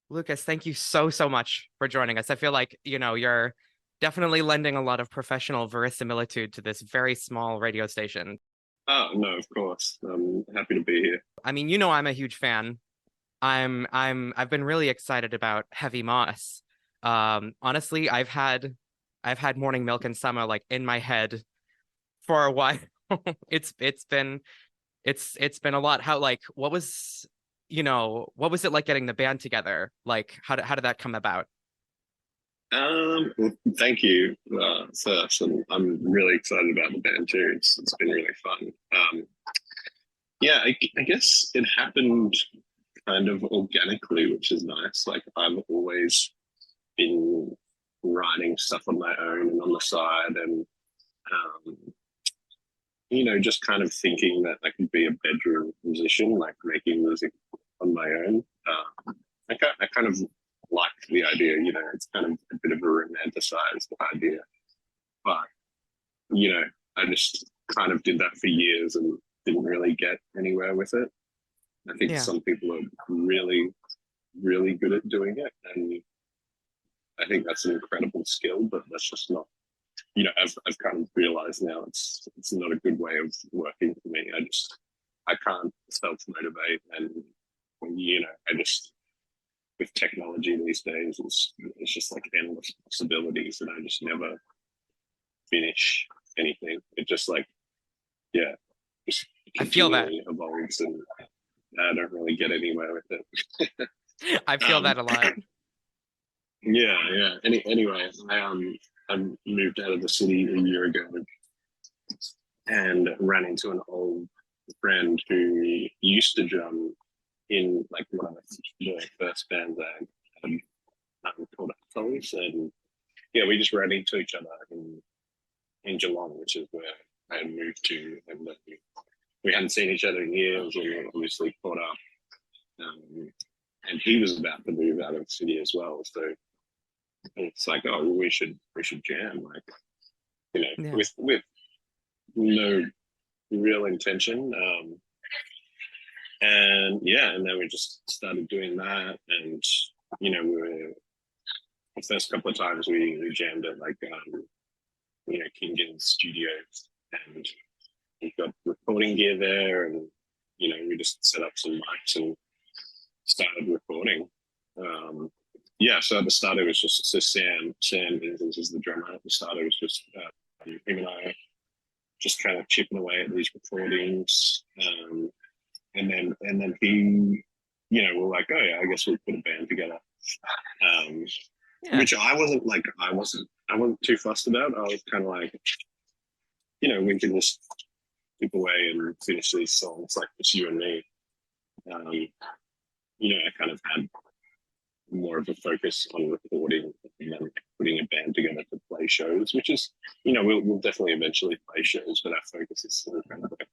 Lucas, thank you so much for joining us. I feel like, you're definitely lending a lot of professional verisimilitude to this very small radio station. Oh, no, of course. I'm happy to be here. I mean, I'm a huge fan. I've been really excited about Heavy Moss. Honestly, I've had Morning Milk and Summer like in my head for a while. It's been a lot. What was it like getting the band together? Like how did that come about? Well, thank you first, and I'm really excited about the band too. It's been really fun. Yeah, I guess it happened kind of organically, which is nice. Like I've always been writing stuff on my own and on the side, and um, just kind of thinking that I could be a bedroom musician, like making music on my own. I kind of liked the idea. It's kind of a bit of a romanticized idea, but you know, I just kind of did that for years and didn't really get anywhere with it. I think Yeah. some people are really, really good at doing it, and I think that's an incredible skill. But that's just not. I've kind of realized now it's not a good way of working for me. I can't self motivate, and I just with technology these days, it's just like endless possibilities, and I just never finish anything. It just like yeah, just I feel that. continually evolves, and I don't really get anywhere with it. I feel um, that a lot. yeah. Anyway, I moved out of the city a year ago and ran into an old friend who used to drum in like one of the first bands I had called Atolls, and yeah, we just ran into each other in Geelong, which is where I had moved to, and we hadn't seen each other in years, and we obviously caught up. And he was about to move out of the city as well, so it's like, oh, we should jam, like Yeah. with no real intention. And yeah, and then we just started doing that, and we were the first couple of times we jammed at like King Gizzard Studios, and we got recording gear there, and we just set up some mics and started recording. Yeah, so at the start it was just so Sam is the drummer. At the start it was just him and I just kind of chipping away at these recordings, and then he, we're like, oh yeah, I guess we'll put a band together. Um, Yeah. which I wasn't too fussed about. I was kind of like, we can just chip away and finish these songs like it's you and me. Um, I kind of had more of a focus on recording and then putting a band together to play shows, which is, we'll definitely eventually play shows, but our focus is still kind of like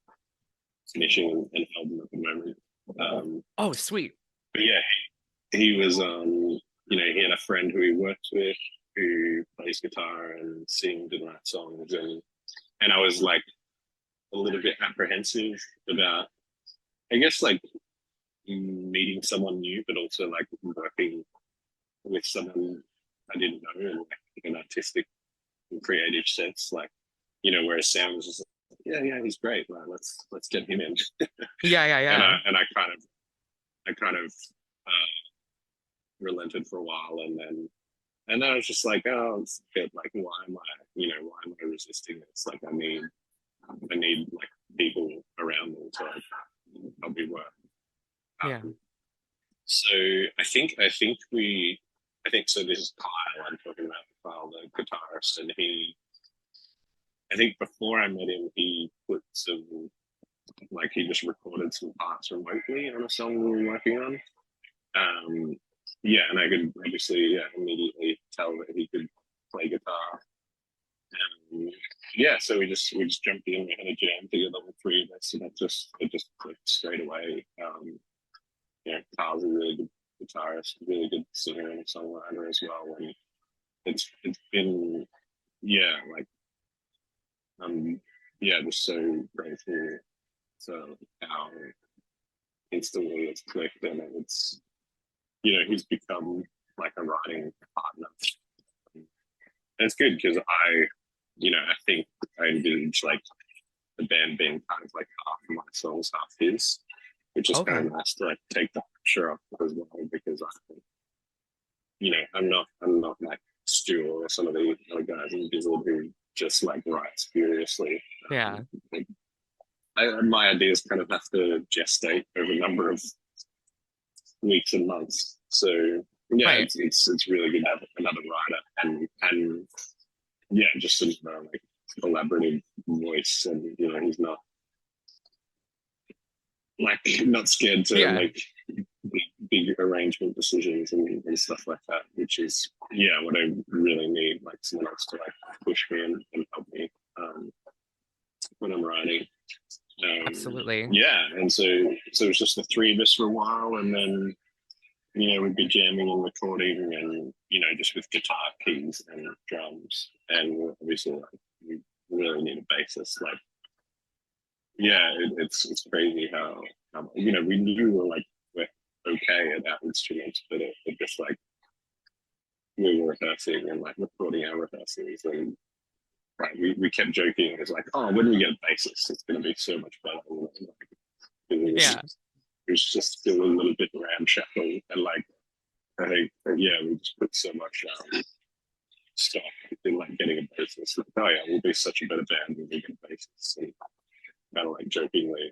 finishing an album at the moment. Oh, sweet. But yeah, he was, he had a friend who he works with who plays guitar and sings and writes songs, and I was like a little bit apprehensive about, I guess, like meeting someone new, but also like working with someone I didn't know in like an artistic and creative sense. Like, whereas Sam was just like, yeah, he's great. Like, let's get him in. Yeah, yeah, and yeah. I and I kind of relented for a while, and then I was just like, oh, it's good. Like, why am I resisting this? Like, I need like people around me to like help me work. Yeah. Um, so I think so. This is Kyle. I'm talking about Kyle, the guitarist, and I think before I met him, he put some like he just recorded some parts remotely on a song we were working on. Um, yeah, and I could obviously immediately tell that he could play guitar. Yeah, so we just jumped in. We had a jam together, all three of us, and it just clicked straight away. Carl's a really good guitarist, really good singer and songwriter as well, and it's been like just so grateful to how instantly it's clicked, and it's he's become like a writing partner. And it's good because I think I envisage like the band being kind of like half of my songs, half his, which is kind Okay. of nice to like take the pressure off as well because I'm not like Stu or some of the other guys in Gizzard who just like writes furiously. Yeah. My ideas kind of have to gestate over a number of weeks and months. So yeah, Right. it's really good to have another writer and yeah, just another like collaborative voice, and he's not scared to Yeah. make big arrangement decisions and stuff like that, which is what I really need, like someone else to like push me and help me when I'm writing. Absolutely. Yeah, and so it's just the three of us for a while, and then we'd be jamming and recording, and just with guitar, keys, and drums, and obviously like we really need a bassist. Like, yeah, it's crazy how we knew we're okay at our instruments, but it just like we were rehearsing and like recording our rehearsals, and right, we kept joking. It's like, oh, when we get a bassist, it's going to be so much better. Yeah. It was just still a little bit ramshackle, and like I think we just put so much stock in like getting a bassist. Like, oh yeah, we'll be such a better band when we get a bassist, and kind of like jokingly,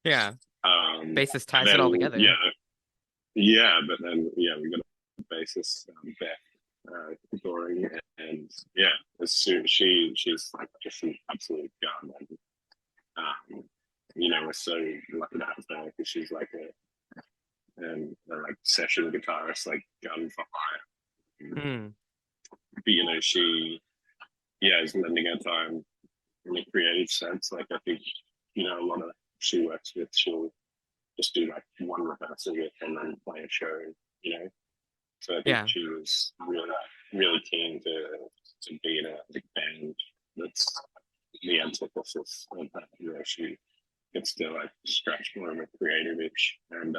Yeah. Bassist and ties it all then together. but then we got a bassist, Beth, Doring, and yeah, she's like just an absolute gun, and we're so lucky to have her because she's like a like session guitarist, like gun for hire. Mm. But she is lending her time in a creative sense. Like I think a lot of she works with, she'll just do like one rehearsal with and then play a show. So I think Yeah. she was really keen to be in a big band that's the antithesis of that. She gets to like scratch more of a creative itch, and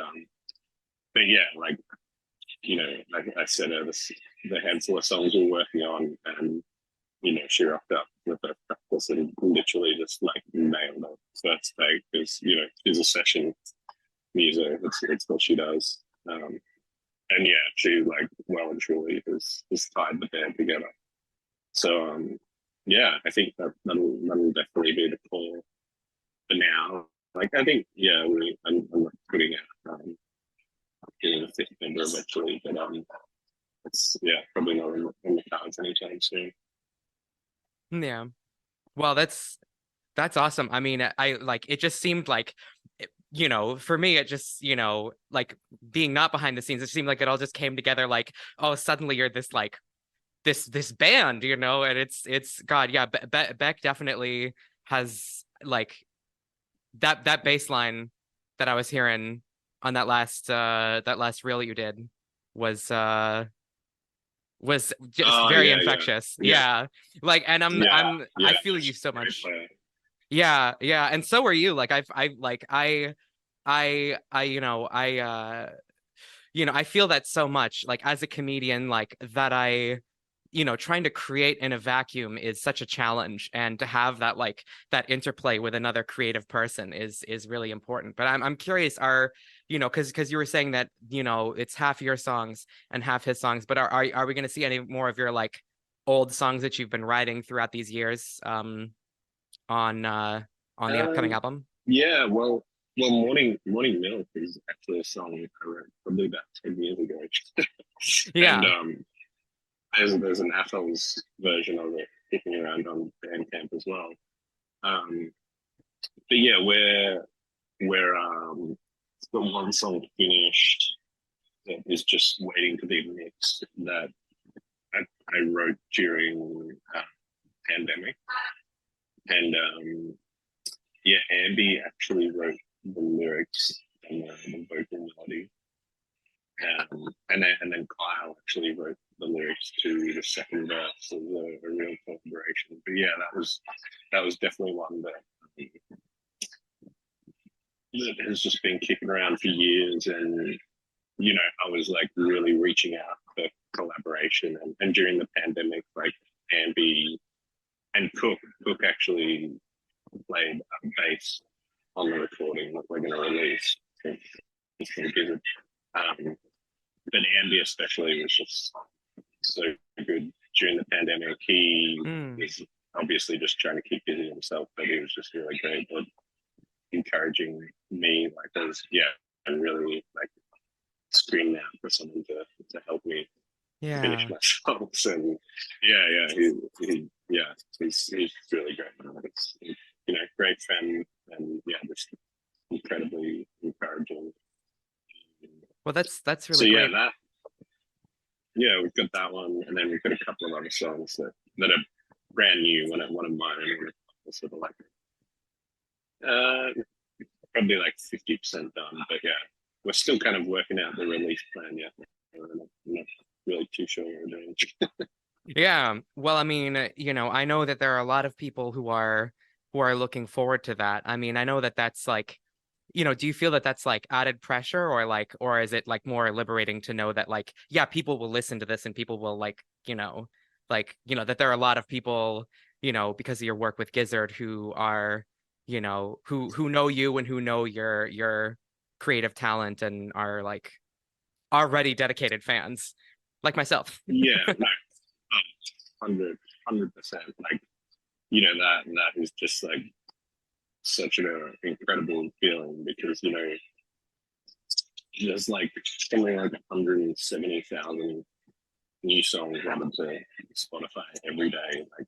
but yeah, like like I said, the handful of songs we're working on, and she rocked up with her practice and literally just like nailed it first day because she's a session muser. It's what she does. And yeah, she like well and truly has tied the band together. So yeah, I think that'll definitely be the call for now. Like I think I'm not putting out getting a fifth member eventually, but it's probably not in the cards anytime soon. Yeah. Well, that's awesome. I mean, I like it just seemed like for me it just, like being not behind the scenes, it seemed like it all just came together like, oh, suddenly you're this like this band, and it's God, yeah, Beck definitely has like that bass line that I was hearing on that last reel you did was was just Oh very yeah, infectious. yeah, Yeah. Like, and I feel you She's so a great much. player. Yeah, yeah. And so are you. Like I I feel that so much. Like as a comedian, like that trying to create in a vacuum is such a challenge. And to have that like that interplay with another creative person is really important. But I'm curious, because you were saying that, it's half your songs and half his songs, but are we gonna see any more of your like old songs that you've been writing throughout these years on the upcoming Um, album? yeah, well, Morning Milk is actually a song I wrote probably about 10 years ago, and Yeah. there's an Atolls version of it kicking around on Bandcamp as well. Um, but yeah, we're the one song finished that is just waiting to be mixed that I wrote during pandemic, and Andy actually wrote the lyrics and the vocal melody, and then Kyle actually wrote the lyrics to the second verse. So a real collaboration. But yeah, that was definitely one that has just been kicking around for years, and I was like really reaching out for collaboration, and during the pandemic, like Ambi and Cook actually played bass on the recording that we're going to release. It's from Gizzard. But Ambi especially was just so good during the pandemic. He was obviously just trying to keep busy himself, but he was just really great at encouraging me, like those, and really like screaming out for someone to help me finish my songs. And he's really great. It's, great friend, and just incredibly encouraging. Well, that's So really great. we've got that one, and then we've got a couple of other songs that are brand new. One of mine, sort of like probably like 50% done, but we're still kind of working out the release plan yet. I'm not really too sure what we're doing. Yeah. Well, I mean, I know that there are a lot of people who are looking forward to that. I mean, I know that that's like, do you feel that that's like added pressure, or is it like more liberating to know that like, yeah, people will listen to this and people will like, that there are a lot of people, because of your work with Gizzard who are, who know you and who know your creative talent and are like already dedicated fans like myself. Yeah, no, 100%. Like, that is just like such an incredible feeling, because there's like something like 170,000 new songs added to Spotify every day. Like,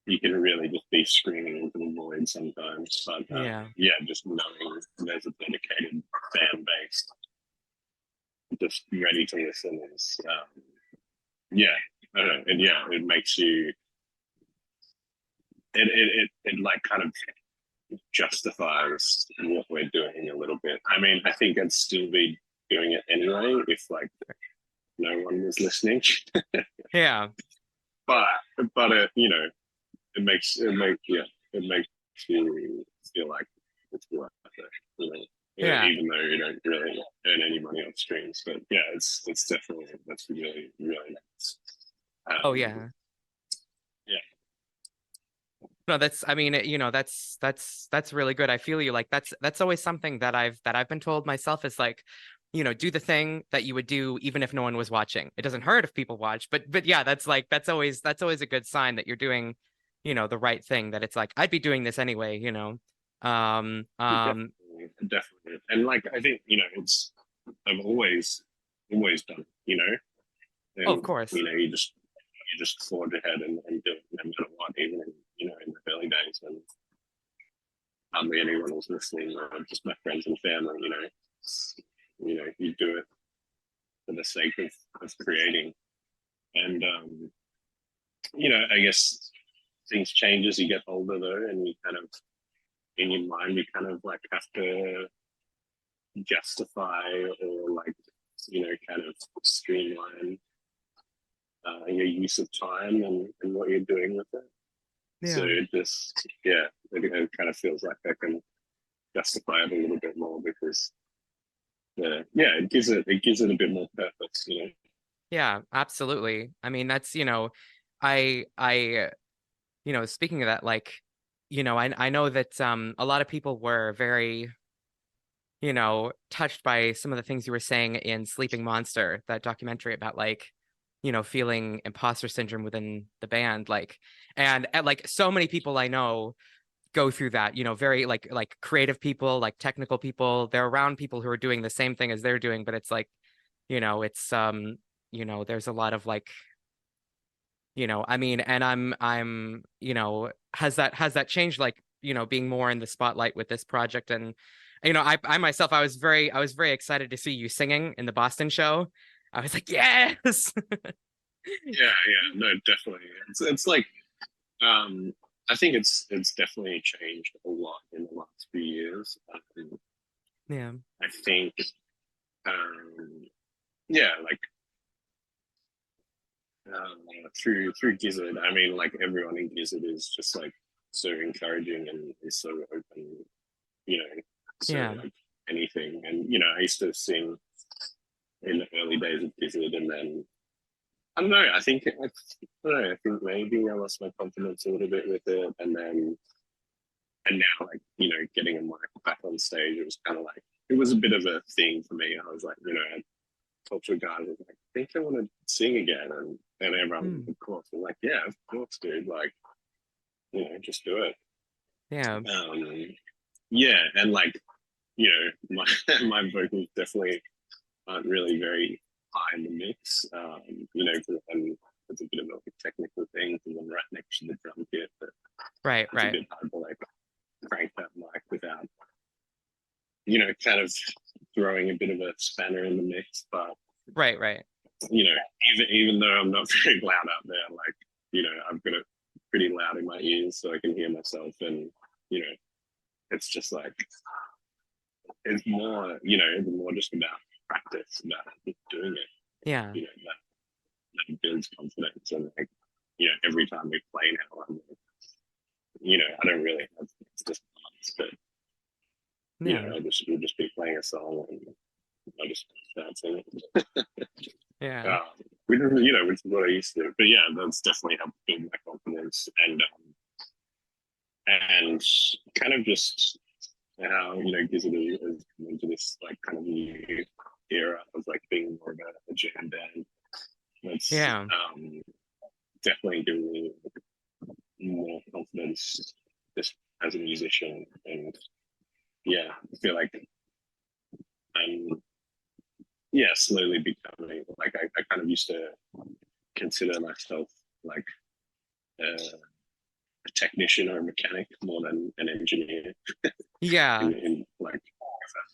you can really just be screaming into the void sometimes. But just knowing there's a dedicated fan base just ready to listen is I don't know, and it makes you it like kind of justifies what we're doing a little bit. I mean, I think I'd still be doing it anyway if like no one was listening. Yeah. But it makes you feel like it's worth it. Even though you don't really earn any money on streams. But it's definitely, that's really, really nice. Oh yeah. No, I mean, that's really good. I feel you. Like that's always something that I've been told myself is like, do the thing that you would do even if no one was watching. It doesn't hurt if people watch, but yeah, that's always a good sign that you're doing, the right thing, that it's like I'd be doing this anyway, Definitely. And like I think, I've always done, and of course. you just forge ahead and do it no matter what, even in the early days when hardly anyone was listening, or just my friends and family. You do it for the sake of creating. And I guess things change as you get older though, and you kind of, in your mind, you kind of like have to justify, or like kind of streamline your use of time and what you're doing with it. So it just it kind of feels like I can justify it a little bit more, because it gives it a bit more purpose. Yeah, absolutely. I mean, that's, I speaking of that, like, I know that a lot of people were very, touched by some of the things you were saying in Sleeping Monster, that documentary about like, feeling imposter syndrome within the band, like, and like so many people I know go through that, very like creative people, like technical people, they're around people who are doing the same thing as they're doing, but it's like, it's there's a lot of like, I mean, and I'm has that changed, like, being more in the spotlight with this project? And I myself, I was very excited to see you singing in the Boston show. I was like, yes. No, definitely. It's like I think it's definitely changed a lot in the last few years. Yeah. I think like through Gizzard, I mean, like everyone in Gizzard is just like so encouraging and is so open, so like anything. And I used to sing in the early days of Gizzard, and then I don't know. I think I don't know. I think maybe I lost my confidence a little bit with it, and now like getting a mic back on stage, it was kind of like it was a bit of a thing for me. I was like, I talked to a guy who was like, I think I want to sing again, and everyone, of course, was like, yeah, of course, dude, like just do it. Yeah. Yeah, and like my my vocals definitely aren't really very high in the mix. And it's a bit of a technical thing because I'm right next to the drum kit, but Right. it's a bit hard to like crank that mic without kind of throwing a bit of a spanner in the mix. But Right. even though I'm not very loud out there, like I've got it pretty loud in my ears so I can hear myself, and it's just like it's more just about practice, about doing it. Yeah. That builds confidence, and like every time we play now, I'm like, I don't really have just parts, but we'll just be playing a song and I just start singing. Yeah. Which is what I used to. But yeah, that's definitely helped build my confidence, and kind of just how Gizzard has come into this like kind of new era of like being more of a jam band. That's definitely given me more confidence just as a musician, and yeah, I feel like I'm slowly becoming like I kind of used to consider myself like a technician or a mechanic more than an engineer. Yeah. in like if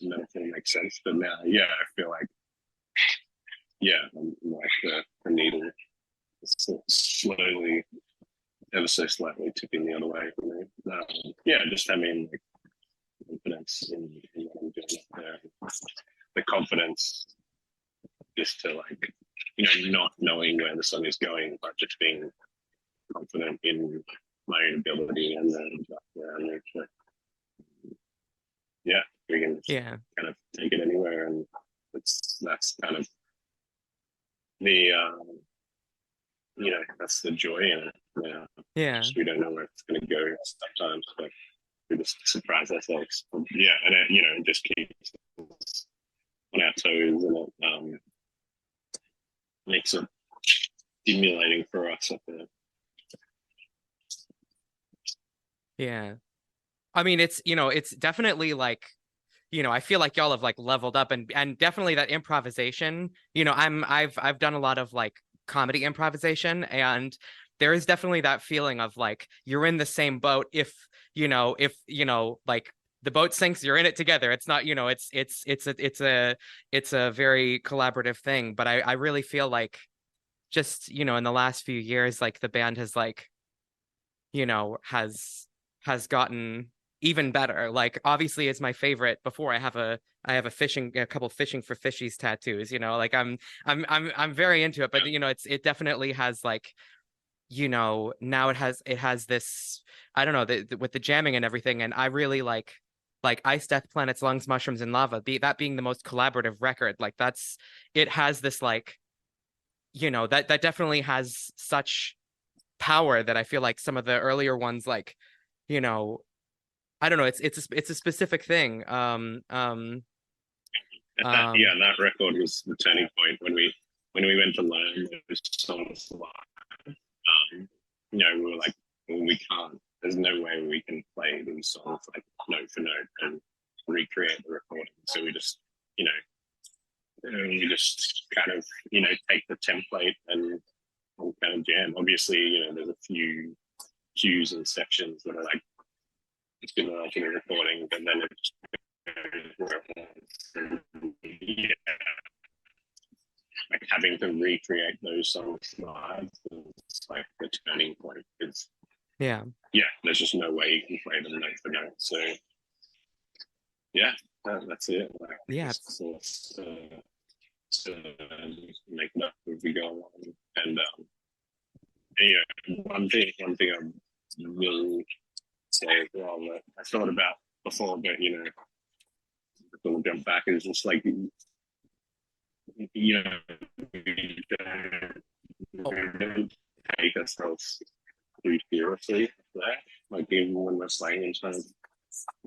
that metaphor makes sense, but now I feel like I'm like the needle slowly, ever so slightly tipping the other way for me. Just having like confidence in what I'm doing. The confidence just to like not knowing where the song is going, but just being confident in my own ability, and then we can kind of take it anywhere, and that's kind of the that's the joy in it. Just, we don't know where it's going to go sometimes, but we just surprise ourselves. And it just keeps us on our toes, and it makes it stimulating for us up there. Yeah. I mean, it's definitely like, I feel like y'all have like leveled up, and definitely that improvisation, I've done a lot of like comedy improvisation, and there is definitely that feeling of like you're in the same boat. If like the boat sinks, you're in it together. It's not, it's a very collaborative thing. But I really feel like just, in the last few years, like the band has like, has gotten even better. Like obviously it's my favorite. Before I have a couple fishing for fishies tattoos, like I'm very into it, but it definitely has like, now it has this, I don't know, with the jamming and everything, and I really like Ice, Death, Planets, Lungs, Mushrooms, and Lava, that being the most collaborative record. Like it has this like, that definitely has such power that I feel like some of the earlier ones, like, I don't know, it's a specific thing. That record was the turning point when we went to learn those songs live. We were like, well, we can't. There's no way we can play these songs like note for note and recreate the recording. So we just, kind of, take the template and kind of jam. Obviously, there's a few cues and sections that are like it's been like in a recording, but then it just like having to recreate those songs live is like the turning point. It's there's just no way you can play them note for note. So that's it. Like, to make it up as we go along. And one thing I will say as well that I thought about before, but we'll jump back, is just like you know, we Oh, don't take ourselves too seriously there. Like even when we're playing in front of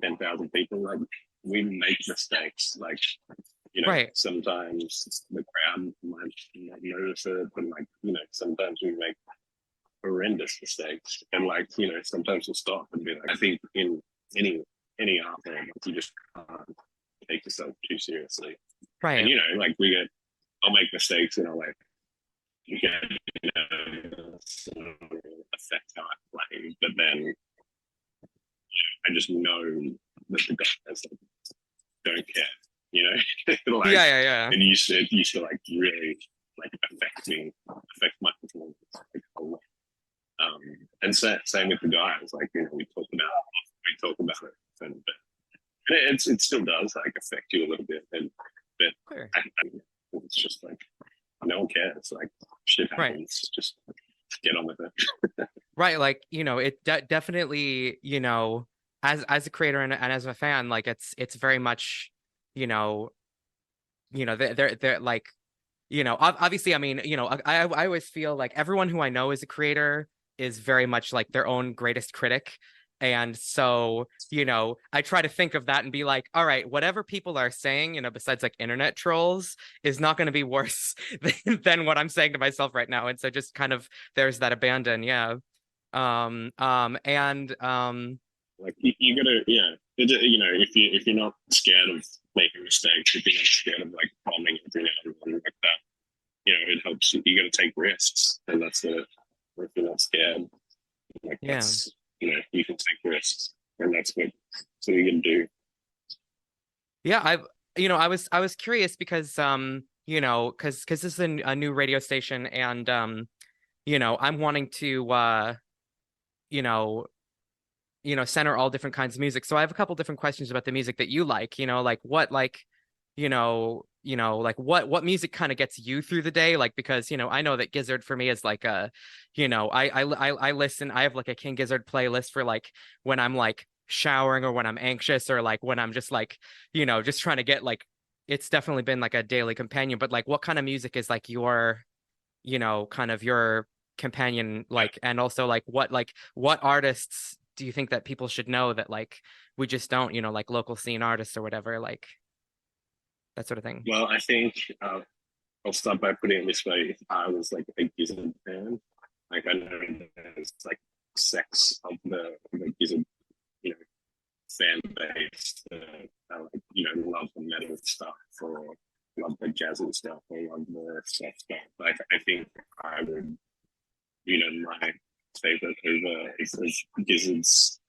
10,000 people, like we make mistakes. Like, you know, right. sometimes the crowd might not notice it, but like, you know, sometimes we make horrendous mistakes. And like, you know, sometimes we'll stop and be like, I think in any art form, like, you just can't take yourself too seriously. And Right. you know, like I'll make mistakes and I'll like get affect how I play, but then I just know that the guys don't care, you know, like Yeah, yeah, yeah. it used to like really like affect my performance like a lot. And same with the guys, like you know, we talk about it, and it still does like affect you a little bit, and but Sure. it's just like no one cares, like shit Right. happens, just get on with it. Right. Like, it definitely, as a creator and as a fan, like it's very much, you know, they're like, obviously, I mean, I always feel like everyone who I know is a creator is very much like their own greatest critic. And so, I try to think of that and be like, all right, whatever people are saying, besides like internet trolls, is not going to be worse than what I'm saying to myself right now. And so just kind of there's that abandon, yeah. And Like you gotta, yeah. You know, if you're not scared of making mistakes, if you're not scared of like bombing every now and then like that, you know, it helps. You got to take risks, and that's the. If you're not scared, like yeah. that's you can take risks, and that's what you can do. Yeah, I was curious because because this is a new radio station and I'm wanting to you know, center all different kinds of music. So I have a couple different questions about the music that you like, like what like like what music kind of gets you through the day, like because I know that Gizzard for me is like a I listen, I have like a King Gizzard playlist for like when I'm like showering or when I'm anxious or like when I'm just like just trying to get like it's definitely been like a daily companion, but like what kind of music is like your kind of your companion, like, and also like what artists do you think that people should know that like we just don't, like local scene artists or whatever, like that sort of thing. Well, I think I'll start by putting it this way: if I was like a Gizzard fan, like I know there's like sects of the Gizzard, you know, fan base that like, love the metal stuff or love the jazzy stuff or love the soft stuff. Like I think I would, my favorite is Gizzard's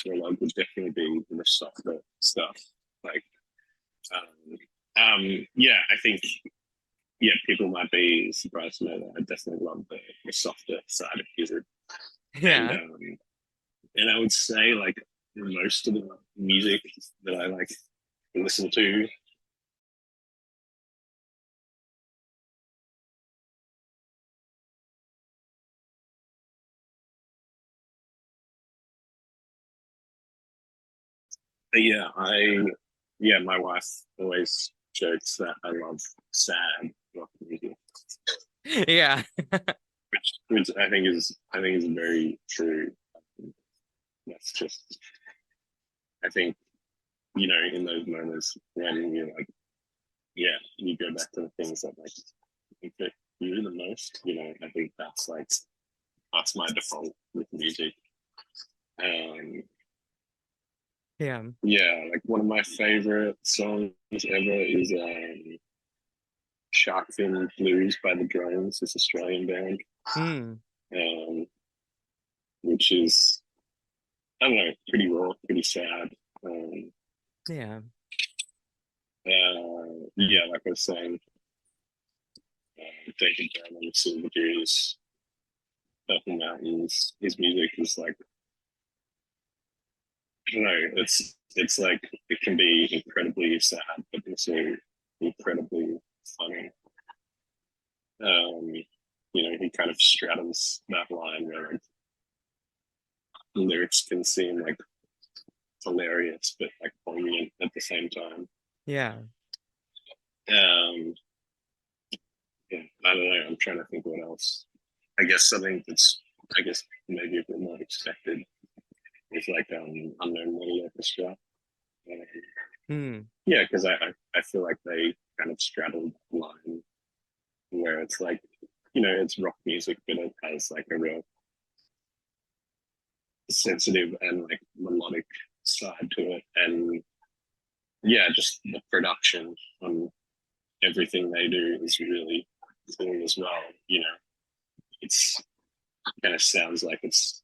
love would definitely be the softer stuff. Like, yeah, I think yeah, people might be surprised to know that I definitely love the softer side of Gizzard, and Yeah. and I would say like most of the music that I like listen to. But yeah, my wife always jokes that I love sad rock music, Yeah. which I think is very true. That's just I think in those moments when you're like, yeah, you go back to the things that like affect you the most. I think that's my default with music. Um, Yeah. yeah, like one of my favorite songs ever is Shark Fin Blues by the Drones, this Australian band, Mm. um, which is, I don't know, pretty raw, pretty sad. Um, Yeah. yeah, like I was saying, David Brown on the Silver Jews, Purple Mountains, his music is like, I don't know, it's like, it can be incredibly sad, but also incredibly funny. Um, he kind of straddles that line where like lyrics can seem like hilarious but like poignant at the same time. Yeah. Um, I don't know. I'm trying to think what else. I guess something that's, I guess, maybe a bit more expected is like Unknown Mortal Orchestra. Um, Hmm. yeah, because I feel like they kind of straddled the line where it's like, it's rock music, but it has like a real sensitive and like melodic side to it. And yeah, just the production on everything they do is really cool as well. It's kind of sounds like it's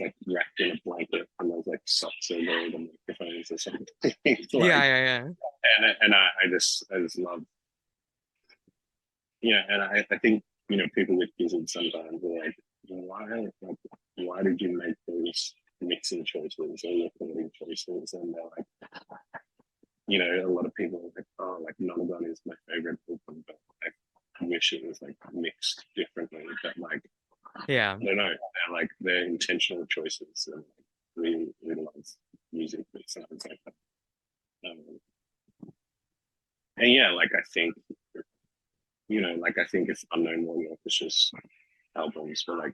like wrapped in a blanket and there's like socks over the microphones or something. It's Yeah, like, yeah, and I just love, and I think, people with Gizzard sometimes are like, why did you make those mixing choices or recording choices? And they're like, a lot of people are like, oh, like Nonagon is my favorite album, but I wish it was like mixed differently. But like, yeah. I don't know, they're intentional choices, and really, really love music that sounds like that. And yeah, like I think, I think if Unknown Mortal Orchestra's albums were like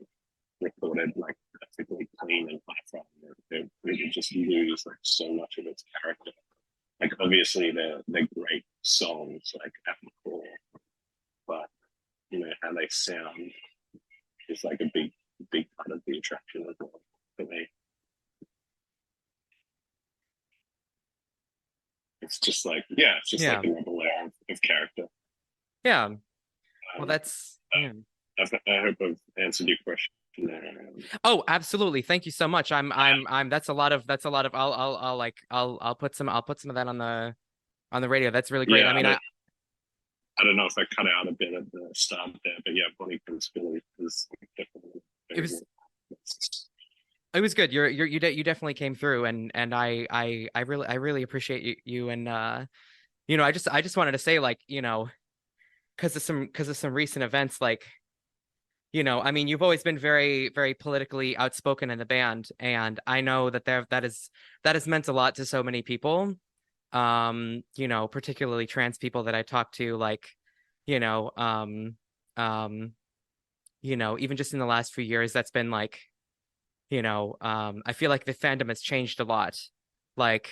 recorded like perfectly clean and high it would just lose like so much of its character. Like obviously they're great songs like at the core, but how they sound is like a big part of the attraction as well for me. It's just like Yeah. another layer of character. Yeah. Well, Um, that's yeah. I hope I've answered your question there. Oh, absolutely. Thank you so much. I'm that's a lot of I'll put some of that on the radio. That's really great. Yeah, I mean, I don't know if I cut out a bit at the start there, but yeah, Bonnie Prince Billy is definitely it very was good. it was good. You definitely came through, and I really appreciate you and I just wanted to say, like, because of some recent events, like, I mean, you've always been very, very politically outspoken in the band, and I know that has meant a lot to so many people. Particularly trans people that I talk to, like, you know, um, um, even just in the last few years, that's been like, I feel like the fandom has changed a lot. Like,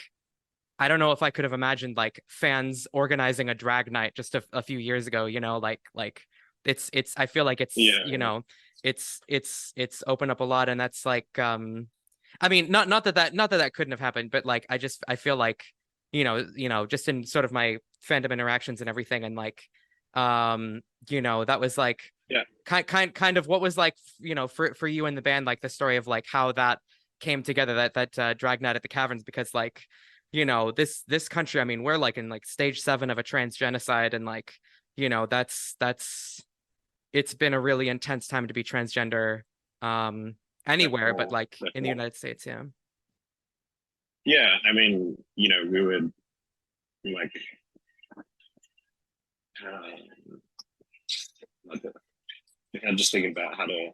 I don't know if I could have imagined like fans organizing a drag night just a few years ago, like it's I feel like it's, Yeah, it's opened up a lot, and that's like, I mean, not that couldn't have happened, but like I feel like, just in sort of my fandom interactions and everything, and like, that was like yeah, kind of what was like, for you and the band, like the story of like how that came together, that drag night at the caverns, because like, this country, I mean, we're like in like stage 7 of a trans genocide, and like, that's it's been a really intense time to be transgender, anywhere, but definitely, like in the definitely. United States. Yeah. Yeah, I mean, we would like, like, I'm just thinking about how to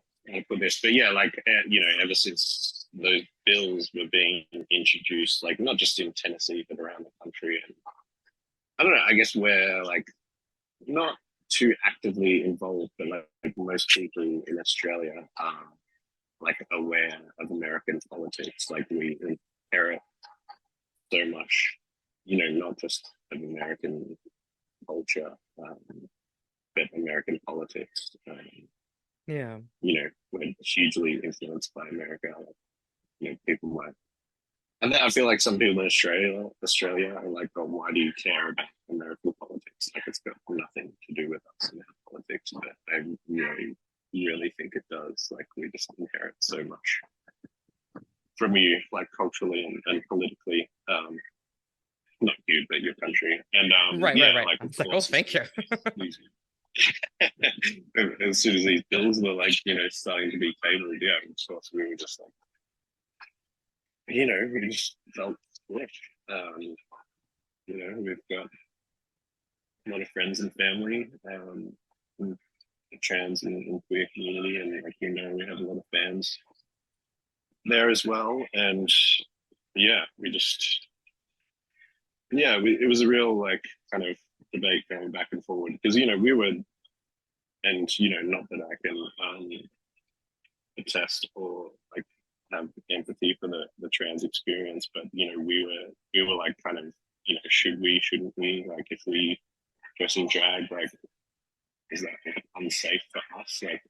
put this, but yeah, like, ever since those bills were being introduced, like not just in Tennessee but around the country, and I don't know, I guess we're like not too actively involved, but like most people in Australia are like aware of American politics. Like we inherit so much, not just of American culture, but American politics. Yeah. We're hugely influenced by America. Like, people might. And then I feel like some people in Australia are like, "Oh, why do you care about American politics? Like, it's got nothing to do with us and our politics." But I really, really think it does. Like, we just inherit so much from you, like culturally and politically. Not you, but your country. And Right, right, yeah, right. like I of was like, oh, course, thank you. as soon as these bills were like, starting to be tabled, yeah, of course we were just like, we just felt split. Um, we've got a lot of friends and family, in the trans and queer community, and like, we have a lot of fans there as well. And yeah, it was a real like kind of debate going back and forward, because we were and not that I can attest or like have empathy for the trans experience, but we were like kind of should we, shouldn't we, like if we dress in drag, like is that unsafe for us, like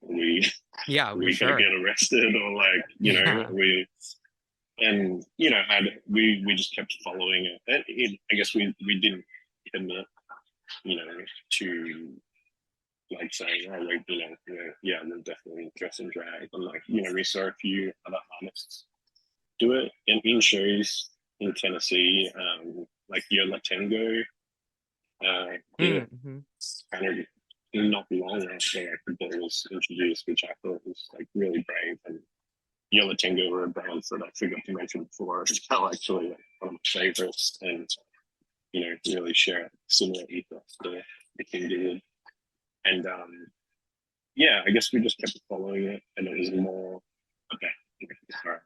Yeah, are we gonna sure. get arrested, or like Yeah. we and and we just kept following it, and I guess we didn't commit to like saying, oh, like, yeah, we'll definitely dress in drag. And like, we saw a few other artists do it in shows in Tennessee, like Yo La Tengo, did it Mm-hmm. kind of not long after like the bill was introduced, which I thought was like really brave. And Yo La Tengo were a band that I forgot to mention before. It's actually like one of my favorites, and really share a similar ethos to the King Gizzard. And yeah, I guess we just kept following it, and it was more okay. All right,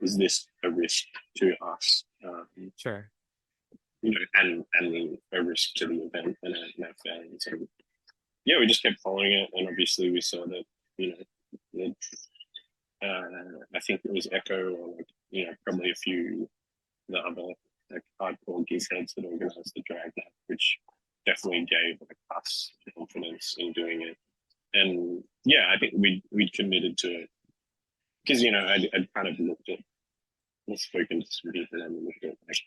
is this a risk to us? Sure. And a risk to the event and our fans. And yeah, we just kept following it, and obviously we saw that that, I think it was Echo, or like probably a few the other like hardcore Gizz heads that organized the drag night, which definitely gave like us confidence in doing it. And yeah, I think we'd committed to it because I'd kind of looked at, I've spoken to some people and looked at like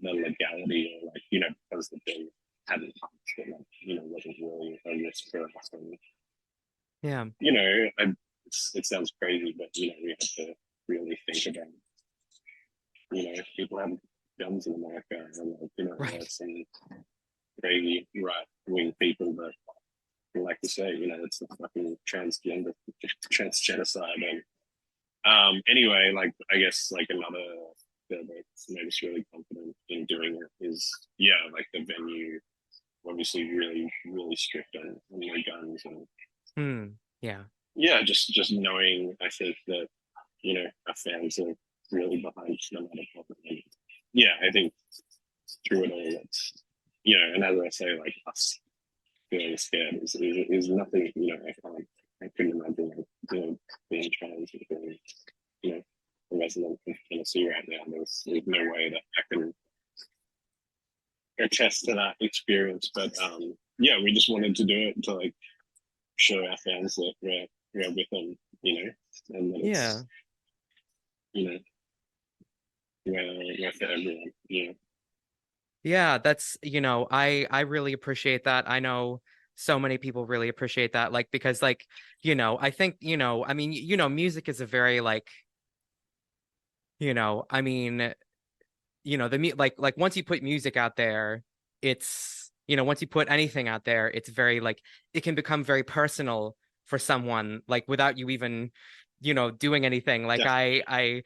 the legality, or like because the bill hadn't passed, it like wasn't really a risk for us. And Yeah. it sounds crazy, but we have to really think about people have guns in America, and like Right. there's some crazy right wing people that like to say it's the fucking transgenocide. And anyway, like I guess like another that made us really confident in doing it is like the venue obviously really strict on their guns. And Yeah. yeah, just knowing, I think that our fans are really behind no matter what. And yeah, I think through it all, it's and as I say, like us feeling scared is nothing. I couldn't imagine being trans and being a resident of Tennessee right now. There's no way that I can attest to that experience. But yeah, we just wanted to do it to like show our fans that we're with them, and that Yeah. it's you know we're for everyone. Yeah, that's, I really appreciate that. I know so many people really appreciate that, like, because like, I think, I mean, music is a very like, I mean, like once you put music out there, it's, once you put anything out there, it's very like it can become very personal for someone, like without you even doing anything. Like Definitely.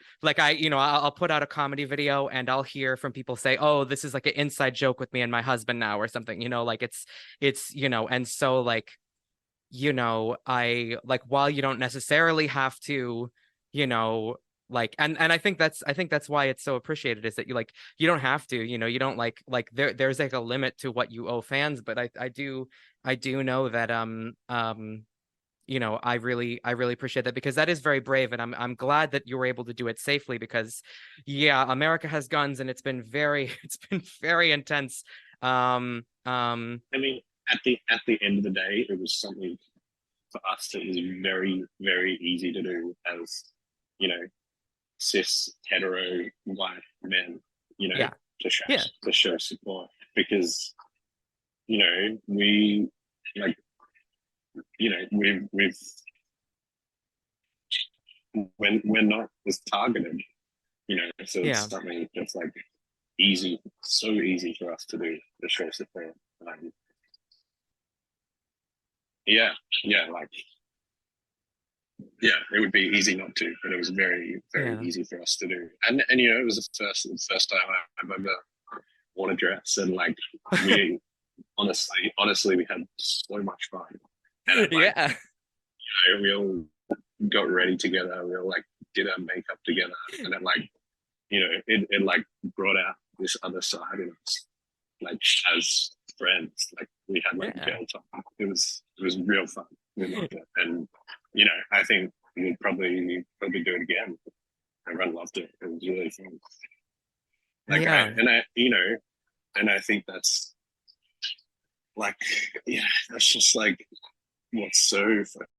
I'll put out a comedy video and I'll hear from people say, oh, this is like an inside joke with me and my husband now, or something, like it's and so like I like, while you don't necessarily have to, you know, like, and I think that's why it's so appreciated, is that you don't have to, you don't there's like a limit to what you owe fans, but I do know that I really appreciate that, because that is very brave, and I'm glad that you were able to do it safely, because yeah, America has guns, and it's been very intense. I mean, at the end of the day, it was something for us that was very very easy to do as you know cis hetero white men. You know, Yeah. to show Yeah. to show support, because we like we've when we're not as targeted. So it's Yeah. something that's like easy, so easy for us to do, to show support. Yeah, yeah, like yeah, it would be easy not to, but it was very, very Yeah. easy for us to do. And it was the first time I've ever worn a dress, and like we honestly, we had so much fun, and it, like Yeah. we all got ready together, we all like did our makeup together, and then like it like brought out this other side of us, like as friends. Like we had like Yeah. girl time. It was real fun. We loved it, and you know, I think we'll probably do it again. Everyone loved it. It was really fun. Like Yeah. and I think that's like, yeah, that's just like what's so